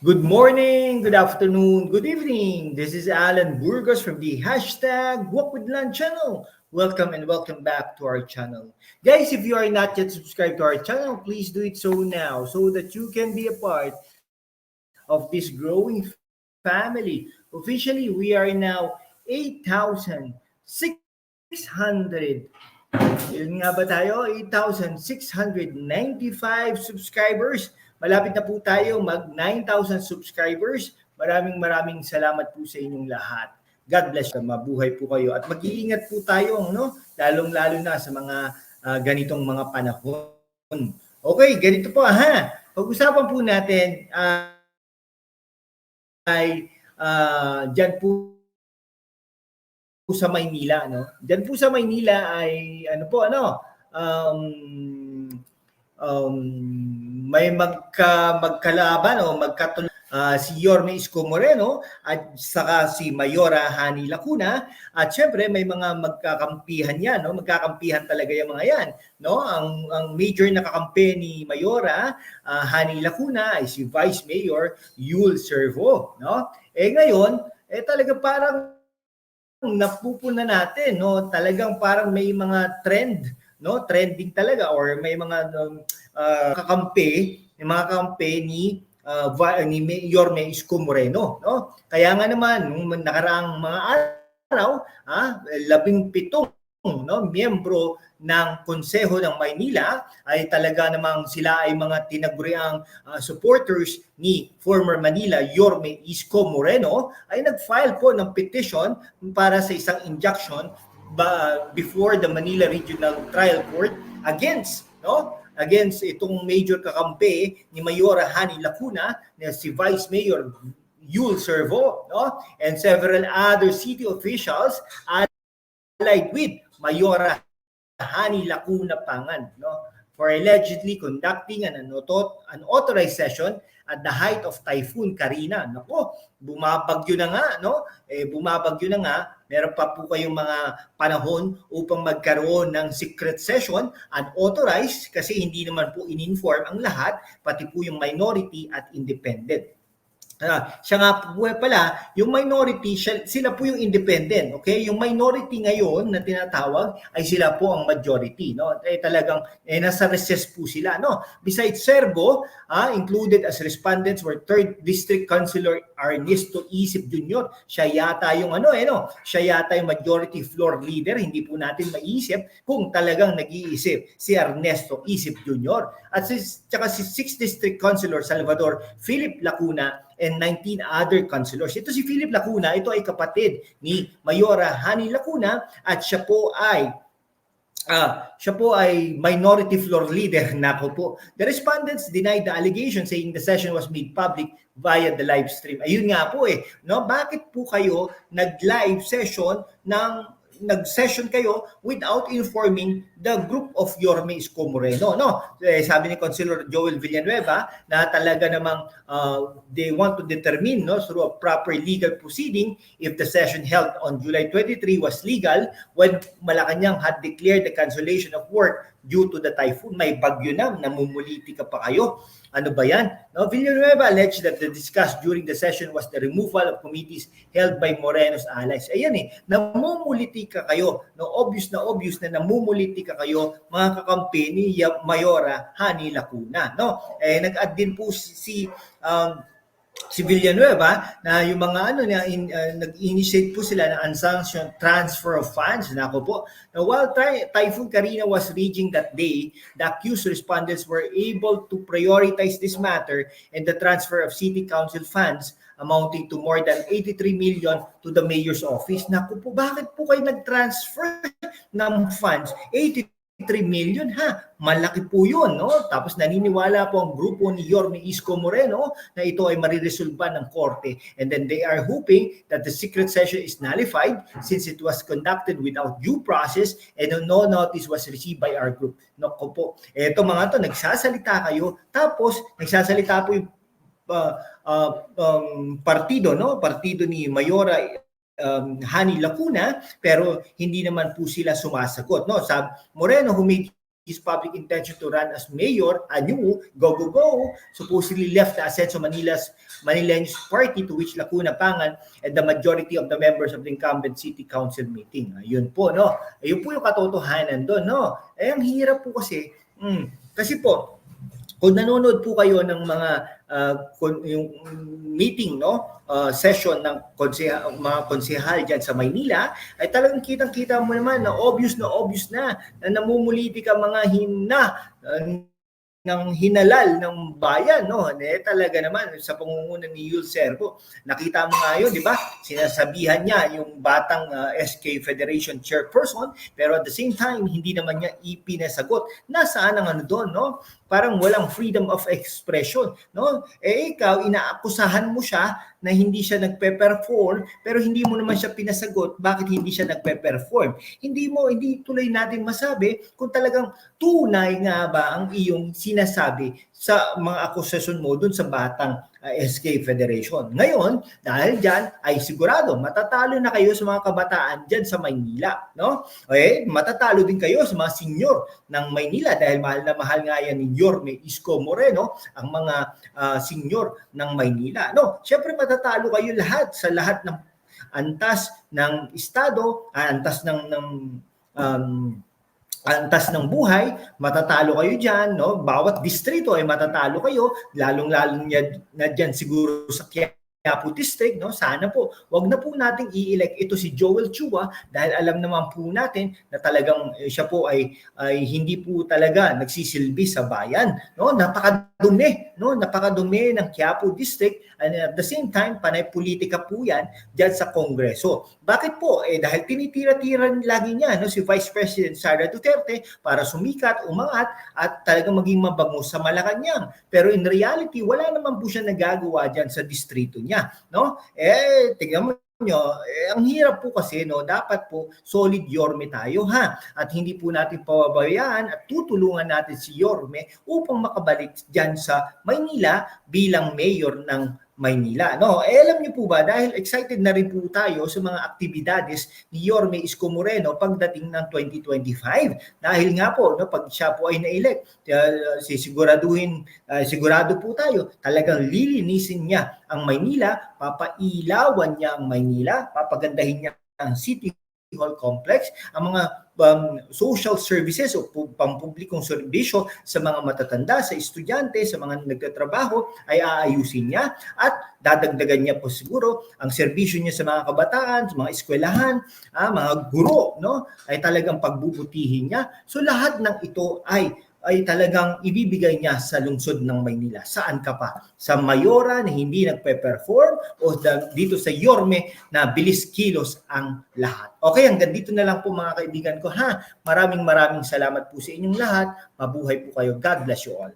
Good morning, good afternoon, good evening. This is Alan Burgos from the hashtag Walk with Land channel. Welcome and welcome back to our channel. Guys, if you are not yet subscribed to our channel, please do it so now so that you can be a part of this growing family. Officially, we are now 8,600. Yun nga ba tayo? 8,695 subscribers. Malapit na po tayo mag 9,000 subscribers. Maraming salamat po sa inyong lahat. God bless you. Mabuhay po kayo. At mag-iingat po tayo, no? Lalong-lalo na sa mga ganitong mga panahon. Okay, ganito po ha. Pag-usapan po natin ay dyan po sa Maynila, no? Diyan po sa Maynila ay may magkalaban o si Yorme Isko Moreno at saka si Mayora Hani Lacuna, at syempre may mga magkakampihan yan, no? Magkakampihan talaga yung mga yan, no? Ang major na kakampi ni Mayora Hani Lacuna ay si Vice Mayor Yul Servo, no? Ngayon talaga parang napupuna natin, no? Talagang parang may mga trend, no? Trending talaga, or may mga kakampi ni Yorme Isko Moreno, no? Kaya nga naman nung nakaraang mga araw, 17 no, miyembro ng Konseho ng Maynila ay talaga namang sila ay mga tinaguriang supporters ni former Manila Yorme Isko Moreno ay nag-file po ng petition para sa isang injunction before the Manila Regional Trial Court against itong major kakampi ni Mayora Hani Lacuna na si Vice Mayor Yul Servo, no, and several other city officials allied with Mayora Hani Lacuna Pangan, no, for allegedly conducting an unauthorized session at the height of Typhoon Karina. Nako, bumabagyo na nga, no? Bumabagyo na nga. Meron pa po kayong mga panahon upang magkaroon ng secret session, unauthorized, kasi hindi naman po in-inform ang lahat, pati po yung minority at independent. Siya nga po pala, yung minority, sila po yung independent, okay? Yung minority ngayon na tinatawag ay sila po ang majority, no? Talagang nasa recess po sila, no? Besides Servo, included as respondents were 3rd District Councilor Ernesto Isip Jr. Siya yata yung siya yata yung majority floor leader. Hindi po natin maiisip kung talagang nag-iisip si Ernesto Isip Jr. At saka si 6th District Councilor Salvador Philip Lacuna and 19 other councilors. Ito si Philip Lacuna, ito ay kapatid ni Mayora Hani Lacuna, at siya po ay minority floor leader. Nako po. The respondents denied the allegation, saying the session was made public via the live stream. Ayun nga po no? Bakit po kayo nag-live session nag-session kayo without informing the group of Yorme Isko Moreno, no? Sabi ni Councilor Joel Villanueva na talaga namang they want to determine, no, through a proper legal proceeding if the session held on July 23 was legal when Malacanang had declared the cancellation of work due to the typhoon. May bagyo na, namumuliti ka pa kayo. Ano ba yan? No, Villanueva alleged that the discussed during the session was the removal of committees held by Moreno's allies. Ayan namumuliti ka kayo. No, obvious na namumuliti ka kayo, mga kakampi ni Mayora Hani Lacuna. No? Nag-add din po si Villanueva na yung mga nag-initiate po sila ng unsanctioned transfer of funds. Nako po. Now, while Typhoon Karina was raging that day, the accused respondents were able to prioritize this matter and the transfer of city council funds amounting to more than 83 million to the mayor's office. Naku po, bakit po kayo nag-transfer ng funds? 83 million, malaki po yun, no? Tapos naniniwala po ang grupo ni Yorme Isko Moreno na ito ay mariresolba ng korte, and then they are hoping that the secret session is nullified since it was conducted without due process and no notice was received by our group. Nako po, eto mga to, nagsasalita kayo, tapos nagsasalita po yung partido ni Mayora Hani Lacuna, pero hindi naman po sila sumasagot, no? Moreno, who made his public intention to run as mayor, anew, go, supposedly left the Ascenso Manileños Party, to which Lacuna Pangan and the majority of the members of the incumbent city council meeting. Ayun po, no? Ayun po yung katotohanan doon, no? Ang hirap po kasi po, kung nanonood po kayo ng mga yung meeting, no, session ng mga konsehal diyan sa Maynila, ay talagang kitang-kita mo naman na obvious na namumuliti ka mga ng hinalal ng bayan, no? Talaga naman sa pangunguna ni Yul Servo. Nakita mo nga yun, di ba? Sinasabihan niya yung batang SK Federation chairperson, pero at the same time hindi naman niya ipinasagot. Nasaan ang doon, no? Parang walang freedom of expression, no? Ikaw inaakusahan mo siya na hindi siya nagpe-perform, pero hindi mo naman siya pinasagot bakit hindi siya nagpe-perform. Hindi tuloy natin masabi kung talagang tunay nga ba ang iyong sinasabi sa mga akusasyon mo dun sa batang SK Federation. Ngayon, dahil dyan, ay sigurado, matatalo na kayo sa mga kabataan dyan sa Maynila. No? Okay? Matatalo din kayo sa mga senior ng Maynila dahil mahal na mahal nga yan ni Yorme Isko Moreno, ang mga senior ng Maynila. No? Siyempre, matatalo kayo lahat sa lahat ng antas ng estado, antas antas ng buhay, matatalo kayo dyan, no? Bawat distrito ay matatalo kayo, lalong-lalong na dyan siguro sa Quiapo District, no? Sana po, wag na po nating i-elect ito si Joel Chua dahil alam naman po natin na talagang siya po ay hindi po talaga nagsisilbi sa bayan, no? Napakadumi ng Quiapo District, and at the same time, panay politika po yan dyan sa Kongreso. Bakit po? Dahil tinitira-tira lagi niya, no, si Vice President Sara Duterte para sumikat, umangat, at talagang maging mabango sa Malacanang. Pero in reality, wala naman po siya nagagawa dyan sa distrito niya. No? Tingnan mo nyo, ang hirap po kasi, no, dapat po solid Yorme tayo, ha, at hindi po natin pababayaan at tutulungan natin si Yorme upang makabalik dyan sa Maynila bilang mayor ng Maynila. No, alam niyo po ba, dahil excited na rin po tayo sa mga aktibidades ni Yorme Isko Moreno pagdating ng 2025. Dahil nga po, no, pag siya po ay na-elect, sigurado po tayo, talagang lilinisin niya ang Maynila, papailawan niya ang Maynila, papagandahin niya ang City Hall Complex, ang mga social services o pampublikong serbisyo sa mga matatanda, sa estudyante, sa mga nagtatrabaho ay aayusin niya at dadagdagan niya po siguro ang serbisyo niya sa mga kabataan, sa mga eskwelahan, mga guro, no? Ay talagang pagbubutihin niya. So lahat ng ito ay talagang ibibigay niya sa lungsod ng Maynila. Saan ka pa? Sa Mayora na hindi nagpe-perform o dito sa Yorme na bilis kilos ang lahat. Okay, hanggang dito na lang po mga kaibigan ko, ha. Maraming salamat po sa inyong lahat. Mabuhay po kayo. God bless you all.